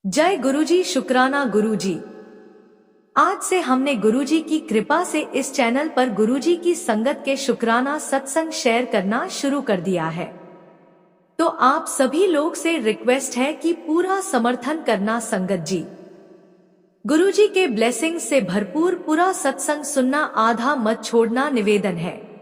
जय गुरुजी, शुक्राना गुरुजी। आज से हमने गुरुजी की कृपा से इस चैनल पर गुरुजी की संगत के शुक्राना सत्संग शेयर करना शुरू कर दिया है। तो आप सभी लोग से रिक्वेस्ट है कि पूरा समर्थन करना संगत जी। गुरुजी के ब्लेसिंग से भरपूर पूरा सत्संग सुनना, आधा मत छोड़ना निवेदन है।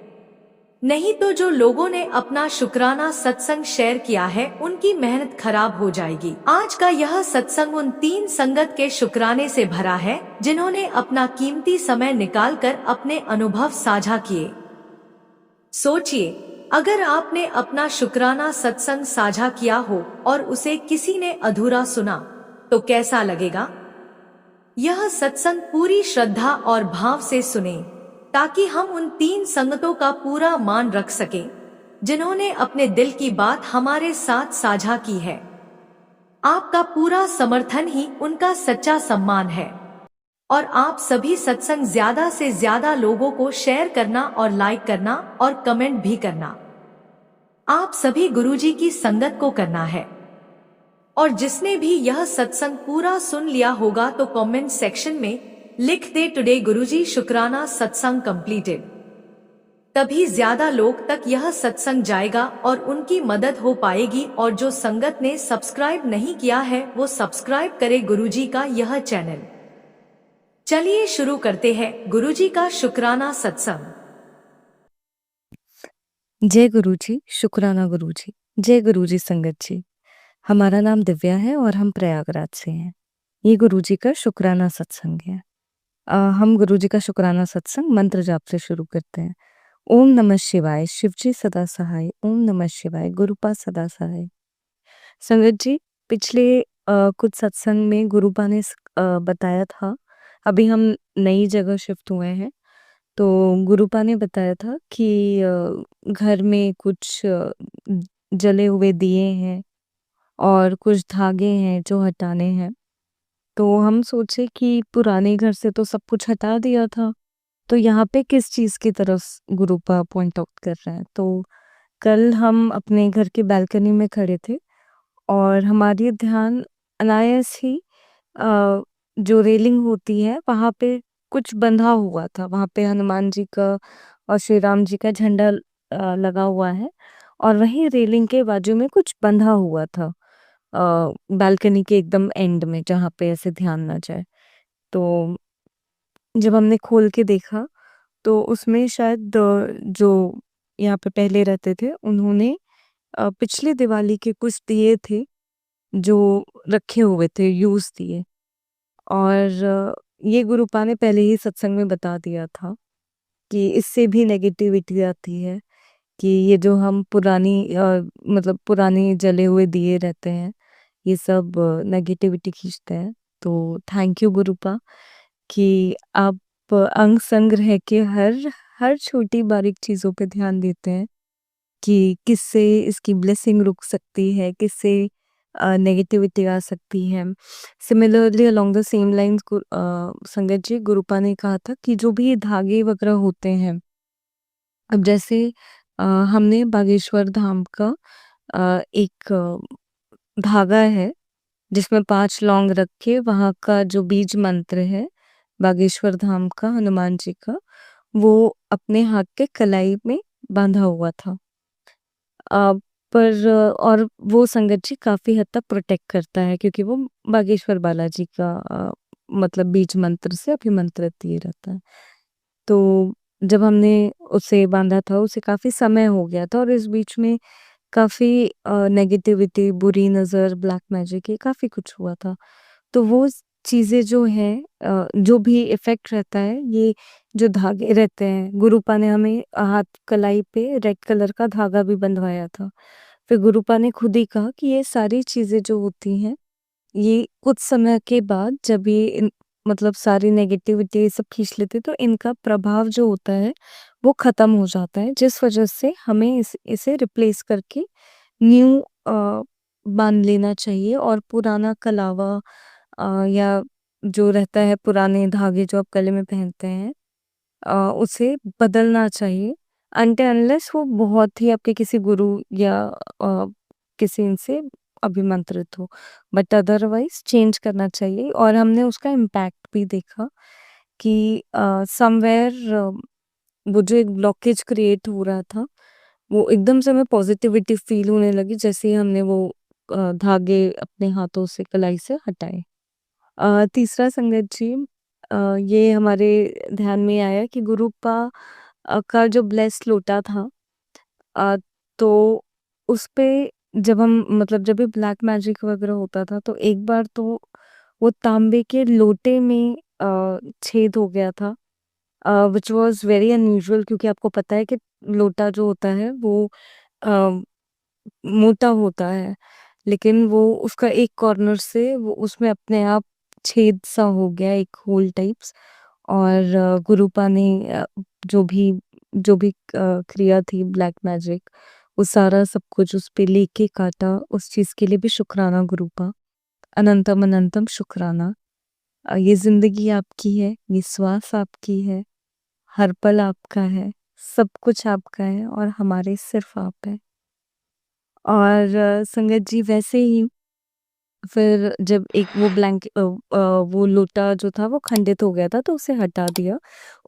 नहीं तो जो लोगों ने अपना शुक्राना सत्संग शेयर किया है उनकी मेहनत खराब हो जाएगी। आज का यह सत्संग उन 3 संगत के शुक्राने से भरा है जिन्होंने अपना कीमती समय निकालकर अपने अनुभव साझा किए। सोचिए, अगर आपने अपना शुक्राना सत्संग साझा किया हो और उसे किसी ने अधूरा सुना तो कैसा लगेगा। यह सत्संग पूरी श्रद्धा और भाव से सुने ताकि हम उन 3 संगतों का पूरा मान रख सकें जिन्होंने अपने दिल की बात हमारे साथ साझा की है। आपका पूरा समर्थन ही उनका सच्चा सम्मान है और आप सभी सत्संग ज्यादा से ज्यादा लोगों को शेयर करना और लाइक करना और कमेंट भी करना। आप सभी गुरुजी की संगत को करना है। और जिसने भी यह सत्संग पूरा सुन लिया होगा तो कमेंट सेक्शन में लिख दे, टुडे गुरुजी शुक्राना सत्संग कंप्लीटेड। तभी ज्यादा लोग तक यह सत्संग जाएगा और उनकी मदद हो पाएगी। और जो संगत ने सब्सक्राइब नहीं किया है वो सब्सक्राइब करे गुरुजी का यह चैनल। चलिए शुरू करते हैं गुरुजी का शुक्राना सत्संग। जय गुरुजी, शुक्राना गुरुजी। जय गुरुजी संगत जी। हमारा नाम दिव्या है और हम प्रयागराज से हैं। ये गुरुजी का शुक्राना सत्संग है। हम गुरुजी का शुक्राना सत्संग मंत्र जाप से शुरू करते हैं। ओम नमः शिवाय, शिवजी सदा सहाय। ओम नमः शिवाय, गुरुपा सदा सहाय। संगत जी, पिछले कुछ सत्संग में गुरुपा ने बताया था, अभी हम नई जगह शिफ्ट हुए हैं तो गुरुपा ने बताया था कि घर में कुछ जले हुए दिए हैं और कुछ धागे हैं जो हटाने हैं। तो हम सोचे कि पुराने घर से तो सब कुछ हटा दिया था, तो यहाँ पे किस चीज़ की तरफ गुरुपा पॉइंट आउट कर रहे हैं। तो कल हम अपने घर के बालकनी में खड़े थे और हमारी ध्यान अनायास ही जो रेलिंग होती है वहाँ पे कुछ बंधा हुआ था। वहाँ पे हनुमान जी का और श्री राम जी का झंडा लगा हुआ है और वहीं रेलिंग के बाजू में कुछ बंधा हुआ था बालकनी के एकदम एंड में, जहाँ पे ऐसे ध्यान ना जाए। तो जब हमने खोल के देखा तो उसमें शायद जो यहाँ पे पहले रहते थे उन्होंने पिछले दिवाली के कुछ दिए थे जो रखे हुए थे, यूज़ दिए। और ये गुरुपा ने पहले ही सत्संग में बता दिया था कि इससे भी नेगेटिविटी आती है, कि ये जो हम पुरानी मतलब पुराने जले हुए दिए रहते हैं, ये सब नेगेटिविटी खींचते हैं। तो थैंक यू गुरुपा कि आप अंग संग रह के हर छोटी बारीक चीज़ों पे ध्यान देते हैं कि किससे इसकी ब्लेसिंग रुक सकती है, किससे नेगेटिविटी आ सकती है। Similarly along the same lines संगत जी, गुरुपा ने कहा था कि जो भी ये धागे वगैरह होते हैं, अब जैसे हमने बागेश्वर धाम का एक धागा है जिसमें 5 लौंग रख के वहाँ का जो बीज मंत्र है बागेश्वर धाम का हनुमान जी का, वो अपने हाथ के कलाई में बांधा हुआ था। अ, पर और वो संगत जी काफ़ी हद तक प्रोटेक्ट करता है क्योंकि वो बागेश्वर बालाजी का मतलब बीज मंत्र से अभिमंत्रित दिए रहता है। तो जब हमने उसे बांधा था, उसे काफ़ी समय हो गया था और इस बीच में काफ़ी नेगेटिविटी, बुरी नज़र, ब्लैक मैजिक, ये काफ़ी कुछ हुआ था। तो वो चीज़ें जो हैं जो भी इफ़ेक्ट रहता है, ये जो धागे रहते हैं, गुरुपा ने हमें हाथ कलाई पे रेड कलर का धागा भी बंधवाया था। फिर गुरुपा ने खुद ही कहा कि ये सारी चीज़ें जो होती हैं, ये कुछ समय के बाद जब ये मतलब सारी नेगेटिविटी ये सब खींच लेते तो इनका प्रभाव जो होता है वो ख़त्म हो जाता है, जिस वजह से हमें इसे रिप्लेस करके न्यू बांध लेना चाहिए और पुराना कलावा या जो रहता है, पुराने धागे जो आप गले में पहनते हैं, उसे बदलना चाहिए अनटिल अनलेस वो बहुत ही आपके किसी गुरु या किसी इनसे अभिमंत्रित हो, बट अदरवाइज चेंज करना चाहिए। और हमने उसका इम्पैक्ट भी देखा कि समवेयर वो जो एक ब्लॉकेज क्रिएट हो रहा था, वो एकदम से हमें पॉजिटिविटी फील होने लगी जैसे ही हमने वो धागे अपने हाथों से कलाई से हटाए। तीसरा संगत जी, ये हमारे ध्यान में आया कि का जो ब्लेस्ड लोटा था, अ, तो उस पे जब हम मतलब जब भी ब्लैक मैजिक वगैरह होता था तो एक बार तो वो तांबे के लोटे में छेद हो गया था, विच वाज वेरी अनयूजुअल, क्योंकि आपको पता है कि लोटा जो होता है वो अ, मोटा होता है, लेकिन वो उसका एक कॉर्नर से वो उसमें अपने आप छेद सा हो गया, एक होल टाइप्स। और गुरुपा ने जो भी क्रिया थी ब्लैक मैजिक, वो सारा सब कुछ उस पे लेके काटा। उस चीज के लिए भी शुक्राना गुरुपा, अनंतम अनंतम शुक्राना। ये जिंदगी आपकी है, ये श्वास आपकी है, हर पल आपका है, सब कुछ आपका है और हमारे सिर्फ आप है। और संगत जी वैसे ही फिर जब एक वो लोटा जो था वो खंडित हो गया था तो उसे हटा दिया।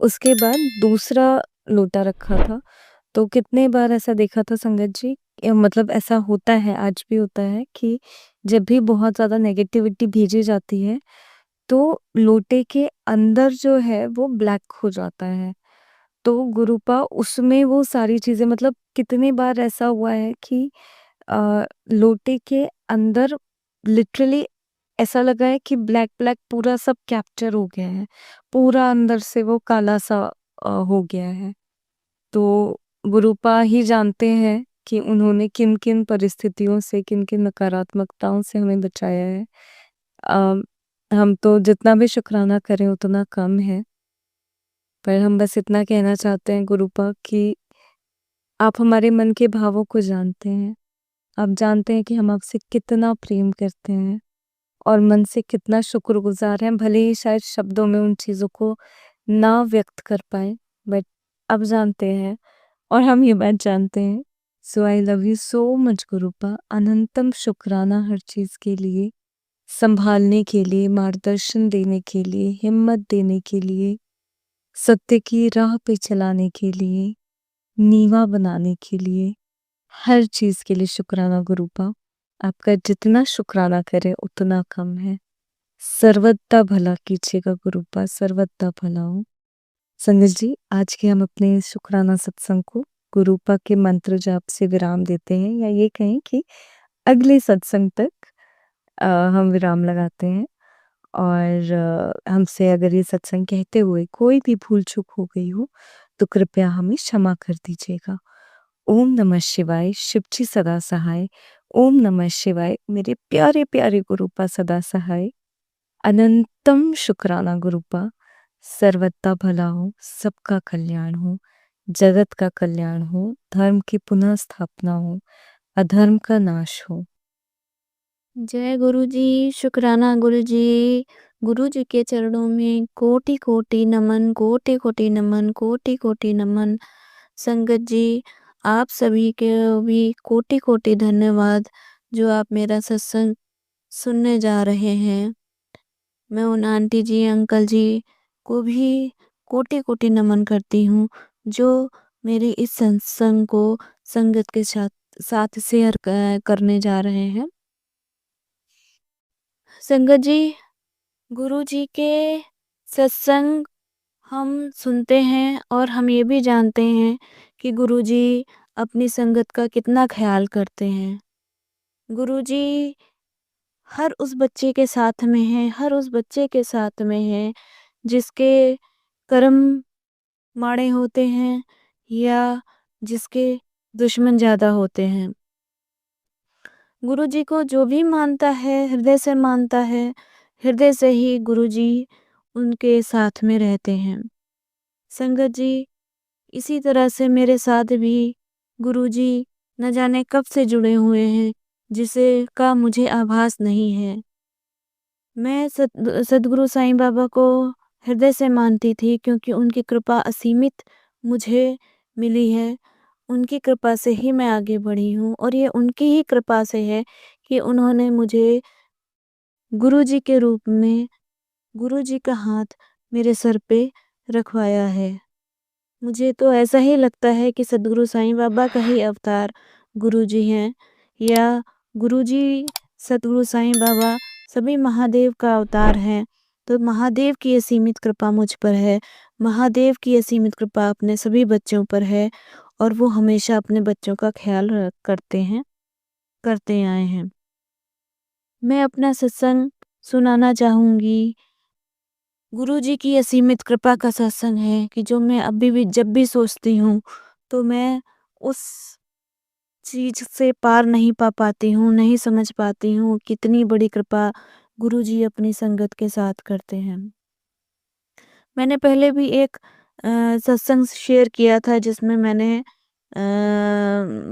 उसके बाद दूसरा लोटा रखा था। तो कितने बार ऐसा देखा था संगत जी, मतलब ऐसा होता है, आज भी होता है कि जब भी बहुत ज़्यादा नेगेटिविटी भेजी जाती है, तो लोटे के अंदर जो है वो ब्लैक हो जाता है। तो गुरुपा उसमें वो सारी चीज़ें, मतलब कितनी बार ऐसा हुआ है कि लोटे के अंदर लिटरली ऐसा लगा है कि ब्लैक ब्लैक पूरा सब कैप्चर हो गया है, पूरा अंदर से वो काला सा हो गया है। तो गुरुपा ही जानते हैं कि उन्होंने किन किन परिस्थितियों से, किन किन नकारात्मकताओं से हमें बचाया है। अ, हम तो जितना भी शुक्राना करें उतना कम है, पर हम बस इतना कहना चाहते हैं गुरुपा कि आप हमारे मन के भावों को जानते हैं। आप जानते हैं कि हम आपसे कितना प्रेम करते हैं और मन से कितना शुक्रगुज़ार हैं, भले ही शायद शब्दों में उन चीज़ों को ना व्यक्त कर पाएँ, बट अब जानते हैं और हम ये बात जानते हैं। So I love you so much गुरुपा, अनंतम शुक्राना हर चीज़ के लिए, सँभालने के लिए, मार्गदर्शन देने के लिए, हिम्मत देने के लिए, सत्य की राह पे चलाने के लिए, नीवा बनाने के लिए, हर चीज़ के लिए शुक्राना गुरुपा। आपका जितना शुक्राना करें उतना कम है। सर्वदा भला कीजिएगा गुरुपा, सर्वदा भला हो। संगत जी, आज के हम अपने शुक्राना सत्संग को गुरुपा के मंत्र जाप से विराम देते हैं, या ये कहें कि अगले सत्संग तक हम विराम लगाते हैं। और हमसे अगर ये सत्संग कहते हुए कोई भी भूल चूक हो गई हो तो कृपया हमें क्षमा कर दीजिएगा। ओम नमः शिवाय, शिव जी सदा सहाय। ओम नमः शिवाय, मेरे प्यारे प्यारे गुरुपा सदा सहाय। अनंतम शुक्राना गुरुपा, सर्वदा भला हो, सबका कल्याण हो, जगत का कल्याण हो, धर्म की पुनः स्थापना हो, अधर्म का नाश हो। जय गुरु जी, शुक्राना गुरु जी। गुरु जी के चरणों में कोटि कोटि नमन, कोटि कोटि नमन, कोटि कोटि नमन। संगत जी, आप सभी के भी कोटि कोटि धन्यवाद जो आप मेरा सत्संग सुनने जा रहे हैं। मैं उन आंटी जी, अंकल जी को भी कोटि कोटि नमन करती हूँ जो मेरे इस सत्संग को संगत के साथ साथ शेयर करने जा रहे हैं। संगत जी, गुरु जी के सत्संग हम सुनते हैं और हम ये भी जानते हैं कि गुरु जी अपनी संगत का कितना ख्याल करते हैं। गुरु जी हर उस बच्चे के साथ में हैं, हर उस बच्चे के साथ में हैं जिसके कर्म माड़े होते हैं या जिसके दुश्मन ज़्यादा होते हैं। गुरु जी को जो भी मानता है, हृदय से मानता है, हृदय से ही गुरु जी उनके साथ में रहते हैं। संगत जी, इसी तरह से मेरे साथ भी गुरु जी न जाने कब से जुड़े हुए हैं, जिसे का मुझे आभास नहीं है। मैं सद्गुरु साईं बाबा को हृदय से मानती थी क्योंकि उनकी कृपा असीमित मुझे मिली है। उनकी कृपा से ही मैं आगे बढ़ी हूँ और ये उनकी ही कृपा से है कि उन्होंने मुझे गुरुजी के रूप में गुरुजी का हाथ मेरे सर पे रखवाया है। मुझे तो ऐसा ही लगता है कि सद्गुरु साईं बाबा का ही अवतार गुरुजी हैं, या गुरुजी सद्गुरु साईं बाबा सभी महादेव का अवतार हैं। तो महादेव की असीमित कृपा मुझ पर है, महादेव की असीमित कृपा अपने सभी बच्चों पर है, और वो हमेशा अपने बच्चों का ख्याल करते हैं, करते आए हैं। मैं अपना सत्संग सुनाना चाहूँगी। गुरुजी की असीमित कृपा का सत्संग है कि जो मैं अभी भी जब भी सोचती हूँ तो मैं उस चीज़ से पार नहीं पा पाती हूँ, नहीं समझ पाती हूँ कितनी बड़ी कृपा गुरुजी अपनी संगत के साथ करते हैं। मैंने पहले भी एक सत्संग शेयर किया था जिसमें मैंने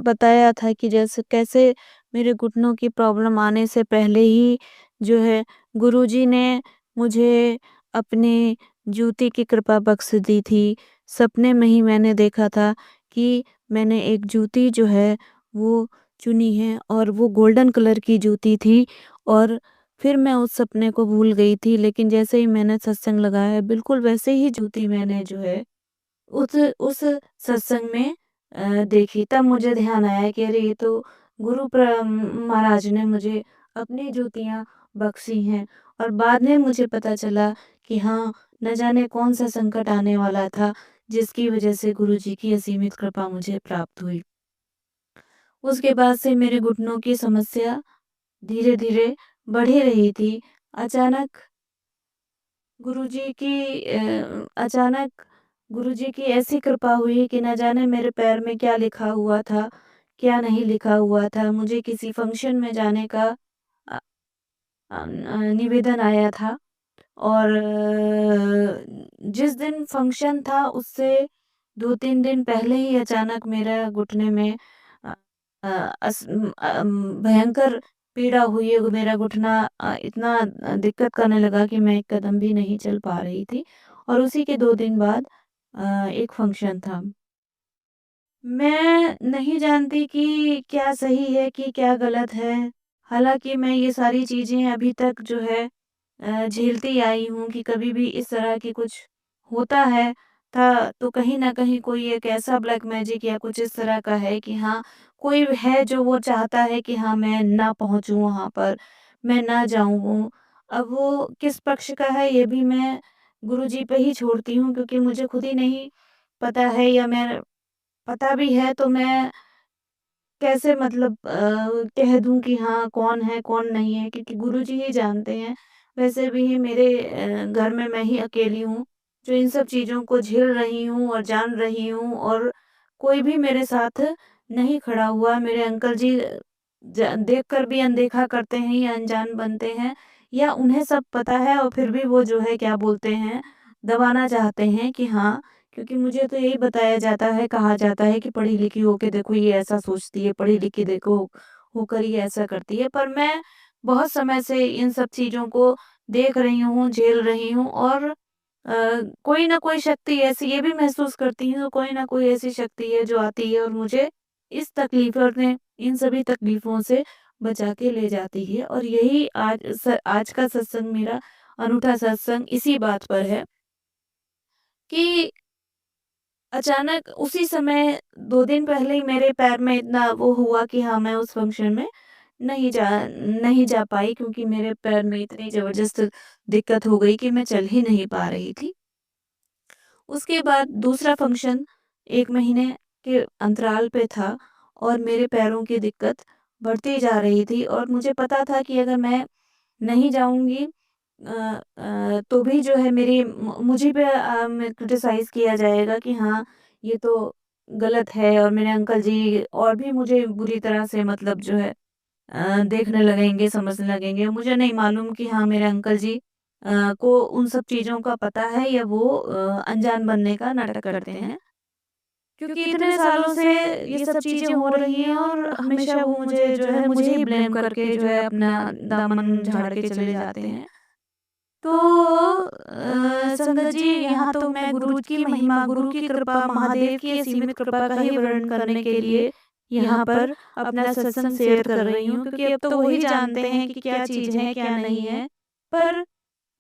बताया था कि जैसे कैसे मेरे घुटनों की प्रॉब्लम आने से पहले ही जो है गुरुजी ने मुझे अपनी जूती की कृपा बख्श दी थी। सपने में ही मैंने देखा था कि मैंने एक जूती जो है वो चुनी है, और वो गोल्डन कलर की जूती थी, और फिर मैं उस सपने को भूल गई थी। लेकिन जैसे ही मैंने सत्संग लगाया बिल्कुल वैसे ही जूती मैंने जो है उस सत्संग में देखी। तब मुझे ध्यान आया कि अरे ये तो महाराज ने मुझे अपनी जूतियाँ बख्शी हैं। और बाद में मुझे पता चला कि हाँ, न जाने कौन सा संकट आने वाला था जिसकी वजह से गुरुजी की असीमित कृपा मुझे प्राप्त हुई। उसके बाद से मेरे घुटनों की समस्या धीरे-धीरे बढ़ ही रही थी। अचानक गुरुजी की अचानक गुरुजी की ऐसी कृपा हुई कि न जाने मेरे पैर में क्या लिखा हुआ था, क्या नहीं लिखा हुआ था। मुझे किसी फंक्शन में जाने का अ निवेदन आया था, और जिस दिन फंक्शन था उससे 2-3 दिन पहले ही अचानक मेरा घुटने में अ भयंकर पीड़ा हुई। मेरा घुटना इतना दिक्कत करने लगा कि मैं एक कदम भी नहीं चल पा रही थी, और उसी के 2 दिन बाद एक फंक्शन था। मैं नहीं जानती कि क्या सही है कि क्या गलत है। हालाँकि मैं ये सारी चीज़ें अभी तक जो है झेलती आई हूँ कि कभी भी इस तरह की कुछ होता है था तो कहीं न कहीं कोई एक ऐसा ब्लैक मैजिक या कुछ इस तरह का है कि हाँ, कोई है जो वो चाहता है कि हाँ, मैं ना पहुँचूँ वहाँ पर, मैं ना जाऊँ। अब वो किस पक्ष का है ये भी मैं गुरुजी पे ही छोड़ती हूँ, क्योंकि मुझे खुद ही नहीं पता है, या मैं पता भी है तो मैं कैसे मतलब कह दूँ कि हाँ, कौन है, कौन नहीं है, क्योंकि गुरुजी ही जानते हैं। वैसे भी मेरे घर में मैं ही अकेली हूँ, जो इन सब चीज़ों को झेल रही हूँ और जान रही हूँ, और कोई भी मेरे साथ नहीं खड़ा हुआ। मेरे अंकल जी देखकर भी अनदेखा करते हैं या अनजान बनते हैं, या उन्हें सब पता है और फिर भी वो जो है क्या बोलते हैं, दबाना चाहते हैं कि हाँ, क्योंकि मुझे तो यही बताया जाता है, कहा जाता है कि पढ़ी-लिखी होके देखो ये ऐसा सोचती है, पढ़ी-लिखी देखो होकर ये ऐसा करती है। पर मैं बहुत समय से इन सब चीज़ों को देख रही हूँ, झेल रही हूँ, और कोई ना कोई शक्ति ऐसी ये भी महसूस करती हूँ, कोई ना कोई ऐसी शक्ति है जो आती है और मुझे इस तकलीफ़ और ने इन सभी तकलीफ़ों से बचा के ले जाती है। और यही आज का सत्संग मेरा अनूठा सत्संग इसी बात पर है कि अचानक उसी समय 2 दिन पहले ही मेरे पैर में इतना वो हुआ कि हाँ, मैं उस फंक्शन में नहीं जा पाई, क्योंकि मेरे पैर में इतनी ज़बरदस्त दिक्कत हो गई कि मैं चल ही नहीं पा रही थी। उसके बाद दूसरा फंक्शन 1 महीने के अंतराल पे था, और मेरे पैरों की दिक्कत बढ़ती जा रही थी, और मुझे पता था कि अगर मैं नहीं जाऊँगी तो भी जो है मुझे पे में क्रिटिसाइज़ किया जाएगा कि हाँ, ये तो गलत है, और मेरे अंकल जी और भी मुझे बुरी तरह से मतलब जो है देखने लगेंगे, समझने लगेंगे। मुझे नहीं मालूम कि हाँ, मेरे अंकल जी को उन सब चीज़ों का पता है, या वो अनजान बनने का नाटक करते हैं। क्योंकि इतने सालों से ये सब चीज़ें हो रही हैं, और हमेशा वो मुझे जो है मुझे ही ब्लेम करके जो है अपना दामन झाड़ के चले जाते हैं। तो संगत जी, यहाँ तो मैं गुरु की महिमा, गुरु की कृपा, महादेव की असीमित कृपा का ही वर्णन करने के लिए यहाँ पर अपना सत्संग शेयर कर रही हूँ, क्योंकि अब तो वही जानते हैं कि क्या चीज़ है, क्या नहीं है। पर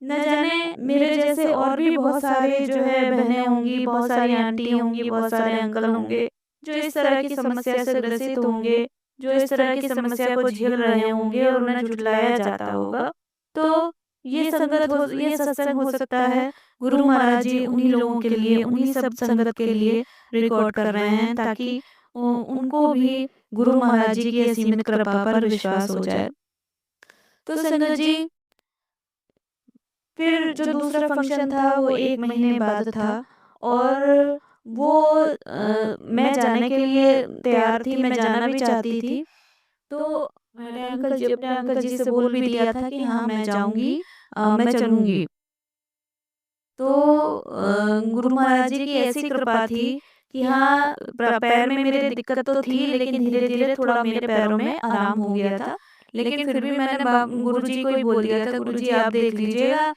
न जाने मेरे जैसे और भी बहुत सारे जो है बहनें होंगी, बहुत सारी आंटी होंगी, बहुत सारे अंकल होंगे, जो इस तरह की समस्या से ग्रसित होंगे, जो इस तरह की समस्या को झेल रहे होंगे और उन्हें झुठलाया जाता होगा। तो ये सत्संग हो सकता है गुरु महाराज जी उन्हीं लोगों के लिए, उन्हीं सब संगत के लिए रिकॉर्ड कर रहे हैं, ताकि उनको भी गुरु महाराज जी की असीमित कृपा पर विश्वास हो जाए। तो संगत जी, फिर जो दूसरा फंक्शन था वो 1 महीने बाद था, और वो मैं जाने के लिए तैयार थी, मैं जाना भी चाहती थी। तो मैंने अपने अंकल जी से बोल भी दिया था कि हाँ, मैं जाऊँगी, मैं चलूँगी। तो गुरु महाराज जी की ऐसी कृपा थी कि हाँ, पैर में मेरे दिक्कत तो थी, लेकिन धीरे-धीरे थोड़ा मेरे पैरों में आराम हो गया था। लेकिन फिर भी मैंने गुरुजी को ही बोल दिया था, गुरुजी आप देख लीजिएगा,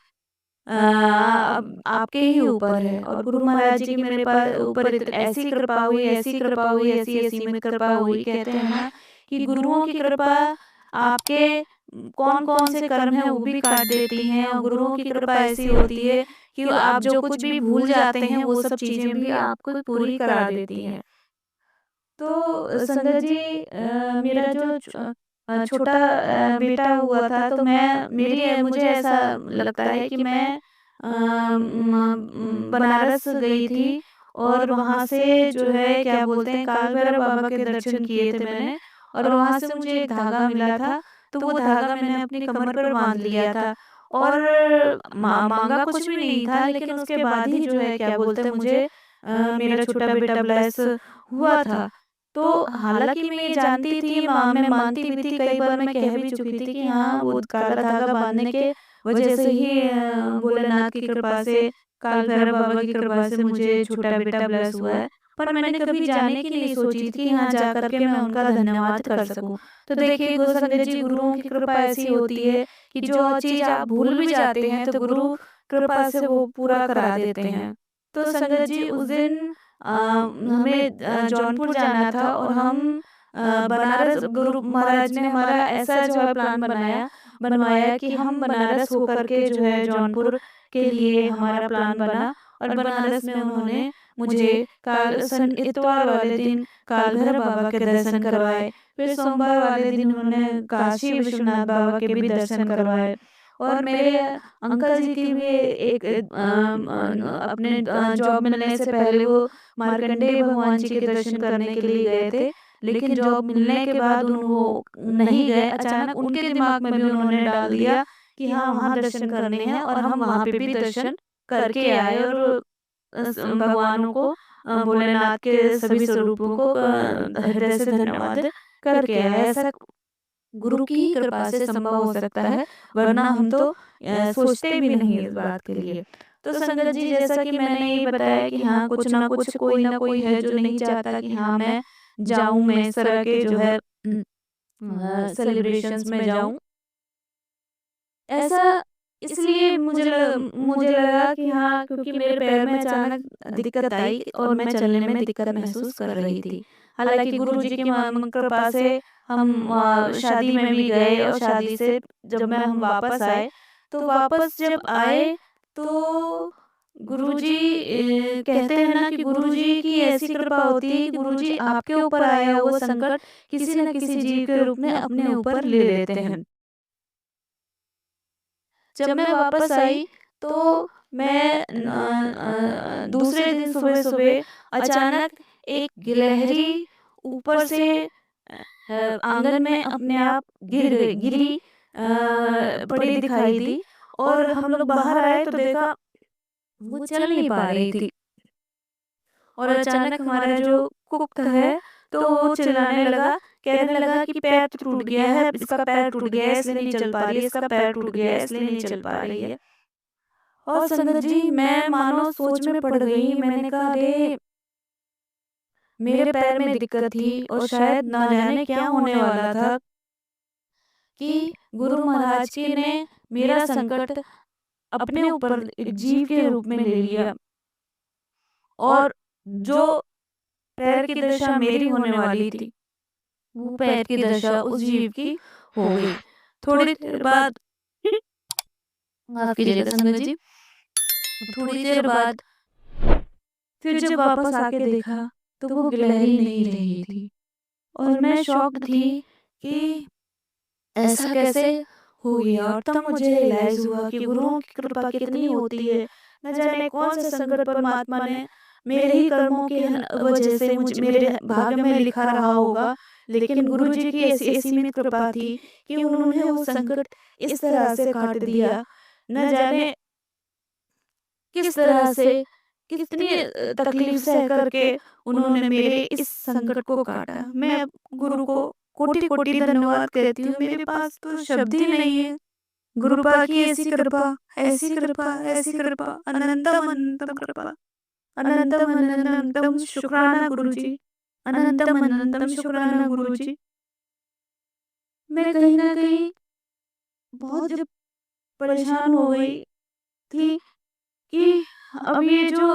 अब आपके ही ऊपर है। और गुरु महाराज जी की मेरे ऊपर ऐसी कृपा हुई, ऐसी कृपा हुई, ऐसी असीमित कृपा हुई। कहते हैं ना कि गुरुओं की कृपा आपके कौन-कौन से कर्म हैं वो भी काट देती हैं, और गुरुओं की कृपा ऐसी होती है कि आप जो कुछ भी भूल जाते हैं वो सब चीज़ें भी आपको पूरी करा देती हैं। तो संगत जी, मेरा जो छोटा बेटा हुआ था, तो मुझे ऐसा लगता है कि मैं बनारस गई थी, और वहाँ से जो है क्या बोलते हैं, काल भैरव बाबा के दर्शन किए थे मैंने, और वहाँ से मुझे एक धागा मिला था, तो वो धागा मैंने अपनी कमर पर बांध लिया था, और मांगा कुछ भी नहीं था, लेकिन उसके बाद ही जो है क्या बोलते हैं, मुझे मेरा छोटा बेटा ब्लेस हुआ था। तो हालाँकि मैं ये जानती थी, मैं मानती भी थी, कई बार मैं कह भी चुकी थी कि हाँ, वो काला धागा बाँधने के वजह से ही भोलेनाथ की कृपा से, काल भैरव बाबा की कृपा से मुझे छोटा बेटा ब्लेस हुआ है। पर मैंने कभी जाने की नहीं सोची थी कि यहाँ जा कर के मैं उनका धन्यवाद कर सकूँ। तो देखिए गुरु संगत जी, गुरुओं की कृपा ऐसी होती है कि जो चीज़ आप भूल भी जाते हैं, तो गुरु कृपा से वो पूरा करा देते हैं। तो संगत जी, उस दिन हमें जौनपुर जाना था, और हम बनारस, गुरु महाराज ने हमारा ऐसा जो है प्लान बनवाया कि हम बनारस होकर के जो है जौनपुर के लिए हमारा प्लान बना, और बनारस में उन्होंने मुझे इतवार वाले दिन काल भैरव बाबा के दर्शन करवाए। फिर सोमवार वाले दिन उन्होंने काशी विश्वनाथ बाबा के भी दर्शन करवाए, और मेरे अंकल जी की भी एक अपने जॉब मिलने से पहले वो मार्कंडेय भगवान जी के दर्शन करने के लिए गए थे। लेकिन जॉब मिलने के बाद वो नहीं गए। अचानक उनके दिमाग में भी उन्होंने डाल दिया कि हाँ, वहाँ दर्शन करने हैं, और हम वहाँ पे भी दर्शन करके आए, और भगवानों को, भोलेनाथ के सभी स्वरूपों को हृदय से धन्यवाद करके आए। ऐसा गुरु की कृपा से संभव हो सकता है, वरना हम तो सोचते भी नहीं इस बात के लिए। तो संगत जी, जैसा कि मैंने ये बताया कि हाँ, कुछ ना कुछ, कोई ना कोई है जो नहीं चाहता कि हाँ, मैं जाऊँ, मैं इस तरह के जो है सेलिब्रेशंस में जाऊँ। ऐसा इसलिए मुझे लगा कि हाँ, क्योंकि मेरे पैर में अचानक दिक्कत आई और मैं चलने में दिक्कत महसूस कर रही थी। हालाँकि गुरुजी की कृपा से हम शादी में भी गए, और शादी से जब हम वापस आए, तो वापस जब आए, तो गुरुजी, कहते हैं ना कि गुरुजी की ऐसी कृपा होती है कि गुरुजी आपके ऊपर आया हुआ संकट किसी न किसी जीव के रूप में अपने ऊपर ले लेते हैं। जब मैं वापस आई, तो मैं दूसरे दिन सुबह-सुबह अचानक एक गिलहरी ऊपर से आंगन में अपने आप गिरी, पड़ी दिखाई दी, और हम लोग बाहर आए तो देखा वो चल नहीं पा रही थी, और अचानक हमारा जो कुक है, तो वो चिल्लाने लगा, कहने लगा कि पैर टूट गया है, इसका पैर टूट गया है इसलिए नहीं चल पा रही है, इसका पैर टूट गया है इसलिए नहीं चल पा रही है। और संगत जी, मैं मानो सोच में पड़ गई। मैंने कहा, अरे! मेरे पैर में दिक्कत थी, और शायद ना जाने क्या होने वाला था कि गुरु महाराज जी ने मेरा संकट अपने ऊपर एक जीव के रूप में ले लिया, और जो पैर की दशा मेरी होने वाली थी, वो पैर की दशा उस जीव की हो गई। थोड़ी देर बाद माफ कीजिएगा संगत जी, थोड़ी देर बाद फिर जब वापस आके देखा तो वो गिलहरी नहीं रही थी और मैं शॉक्ड थी कि ऐसा कैसे हो गया। और तब मुझे रियलाइज हुआ कि गुरुओं की कृपा कितनी होती है। न जाने कौन से संकट परमात्मा ने मेरे ही कर्मों की वजह से मुझ मेरे भाग्य में लिखा रहा होगा, लेकिन गुरु जी की ऐसी असीमित कृपा थी कि उन्होंने वो संकट इस तरह से काट दिया। न जाने किस तरह से, कितनी तकलीफ सह करके उन्होंने मेरे इस संकट को काटा। मैं गुरु को कोटि-कोटि धन्यवाद कहती हूँ। मेरे पास तो शब्द ही नहीं है। गुरुपा की ऐसी कृपा, ऐसी कृपा, ऐसी कृपा, अनंतम अनंतम कृपा, अनंतम अनंतम शुक्राना गुरुजी, अनंतम अनंतम शुक्राना गुरुजी। मैं कहीं न कहीं बहुत जब परेशान हो गई थी कि अब ये जो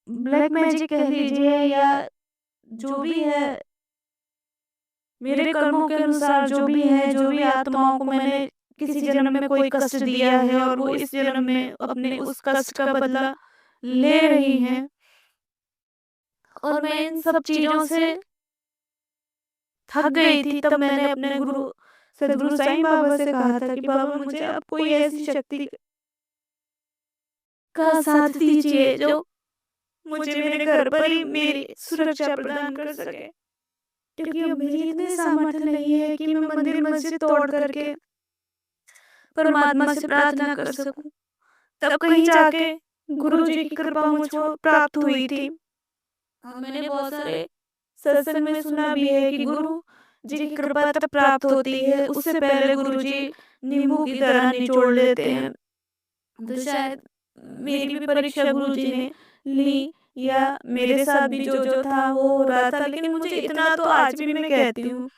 ब्लैक मैजिक कह लीजिए या जो भी है, मेरे कर्मों के अनुसार जो भी है, जो भी आत्माओं को मैंने किसी जन्म में कोई कष्ट दिया है और वो इस जन्म में अपने उस कष्ट का बदला ले रही हैं। और मैं इन सब चीज़ों से थक गई थी। तब मैंने अपने गुरु सद्गुरु साईं बाबा से कहा था कि बाबा मुझे अब कोई ऐसी शक्ति का साथ दीजिए जो मुझे मेरे घर पर ही मेरी सुरक्षा प्रदान कर सके। क्योंकि अब मेरी इतनी सामर्थ्य नहीं है कि मैं मंदिर मस्जिद तोड़ करके परमात्मा से प्रार्थना कर सकूं। तब कहीं जाके गुरु जी की कृपा मुझको प्राप्त हुई थी। और मैंने बहुत सारे सत्संग में सुना भी है कि गुरु जी की कृपा तब प्राप्त होती है, उससे पहले गुरु जी नींबू की तरह निचोड़ लेते हैं। तो शायद मेरी भी परीक्षा गुरु जी ने ली या मेरे साथ भी जो था वो हो रहा था। लेकिन मुझे इतना तो आज भी मैं कहती हूँ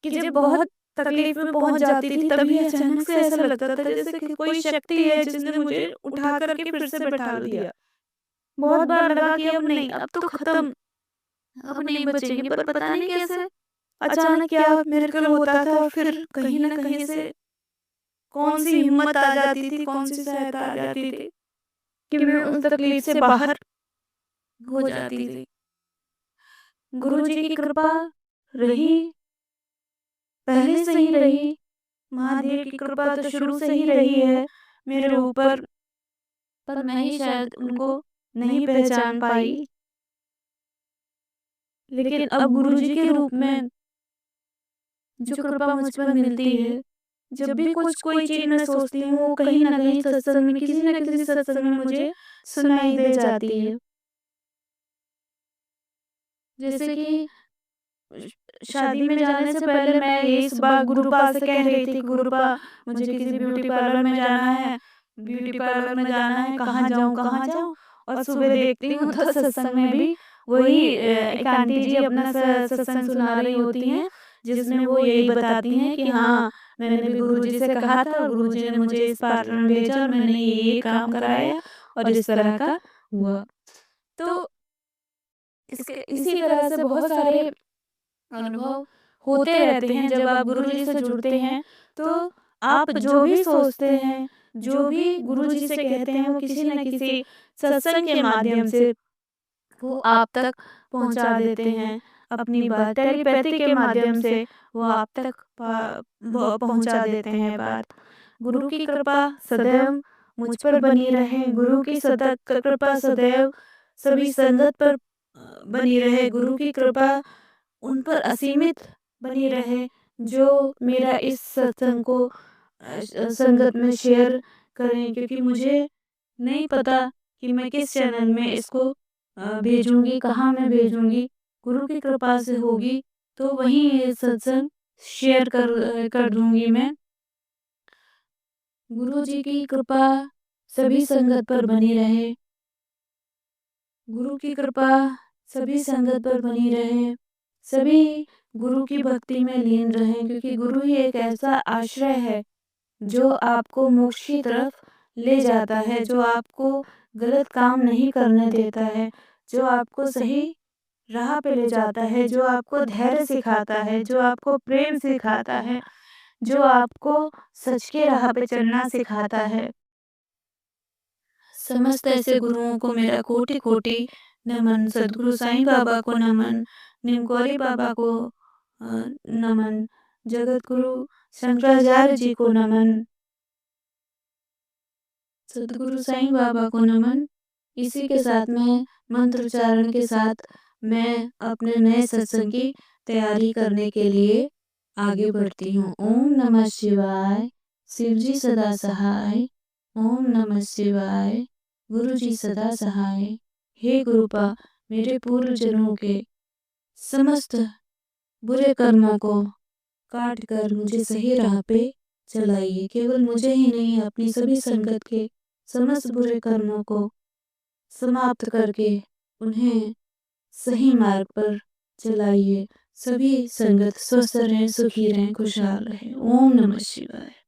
कि जब बहुत तकलीफ में पहुंच जाती थी तभी अचानक से ऐसा लगता था जैसे कि कोई शक्ति है जिसने मुझे उठा करके फिर से बैठा दिया। बहुत बार लगा कि अब नहीं, अब तो खत्म, अब नहीं बचेंगे, पर पता नहीं कैसे अचानक क्या मिरेकल होता था और फिर कहीं ना कहीं से कौन सी हिम्मत आ जाती थी, कौन सी सहायता आ जाती थी कि मैं उस तकलीफ से बाहर हो जाती थी। गुरु जी की कृपा रही, पहले से ही रही। महादेव की कृपा तो शुरू से ही रही है मेरे ऊपर, पर मैं ही शायद उनको नहीं पहचान पाई। लेकिन अब गुरुजी के रूप में जो कृपा मुझ पर मिलती है, जब भी कुछ कोई चीज़ मैं सोचती हूँ, वो कहीं न कहीं सत्संग में, किसी न किसी सत्संग में मुझे सुनाई दे जाती है। जैसे कि शादी में जाने से पहले मैं इस बार गुरुपा से कह रही थी कि गुरुपा मुझे किसी ब्यूटी पार्लर में जाना है, ब्यूटी पार्लर में जाना है, कहाँ जाऊँ, कहाँ जाऊँ? और सुबह देखती हूँ तो सत्संग में भी वही एक आंटी जी अपना सत्संग सुना रही होती हैं, जिसमें वो यही बताती हैं कि हाँ, मैंने भी गुरुजी से कहा था और गुरुजी ने मुझे इस पार्लर में भेजा और मैंने ये काम कराया और इस तरह का हुआ। तो इसके इसी तरह से बहुत सारे अनुभव होते रहते हैं। जब आप गुरुजी से जुड़ते हैं तो आप जो भी सोचते हैं, जो भी गुरुजी से कहते हैं, वो किसी न किसी सत्संग के माध्यम से वो आप तक पहुंचा देते हैं। अपनी बात टेलीपैथी के माध्यम से वो आप तक पहुंचा देते हैं बात। गुरु की कृपा सदैव मुझ पर बनी रहे। गुरु की सतत कृपा सदैव सभी संगत पर बनी रहे। गुरु की कृपा उन पर असीमित बनी रहे जो मेरा इस सत्संग को संगत में शेयर करें, क्योंकि मुझे नहीं पता कि मैं किस चैनल में इसको भेजूंगी, कहाँ मैं भेजूंगी। गुरु की कृपा से होगी तो वहीं ये सत्संग शेयर कर दूंगी मैं। गुरु जी की कृपा सभी संगत पर बनी रहे। गुरु की कृपा सभी संगत पर बनी रहे। सभी गुरु की भक्ति में लीन रहें, क्योंकि गुरु ही एक ऐसा आश्रय है जो आपको मोक्ष की तरफ ले जाता है, जो आपको गलत काम नहीं करने देता है, जो आपको सही राह पे ले जाता है, जो आपको धैर्य सिखाता है, जो आपको प्रेम सिखाता है, जो आपको सच के राह पे चलना सिखाता है। समस्त ऐसे गुरुओं को मेरा कोटि-कोटि नमन। सद्गुरु साईं बाबा को नमन, निमगौरी बाबा को नमन, जगतगुरु शंकराचार्य जी को नमन, सद्गुरु साईं बाबा को नमन। इसी के साथ में मंत्रोच्चारण के साथ मैं अपने नए सत्संग की तैयारी करने के लिए आगे बढ़ती हूँ। ओम नमः शिवाय, शिव जी सदा सहाय। ओम नमः शिवाय, गुरु जी सदा सहाय। हे गुरुपा, मेरे पूर्व जन्मों के समस्त बुरे कर्मों को काट कर मुझे सही राह पे चलाइए। केवल मुझे ही नहीं, अपनी सभी संगत के समस्त बुरे कर्मों को समाप्त करके उन्हें सही मार्ग पर चलाइए। सभी संगत स्वस्थ रहें, सुखी रहें, खुशहाल रहें। ओम नमः शिवाय।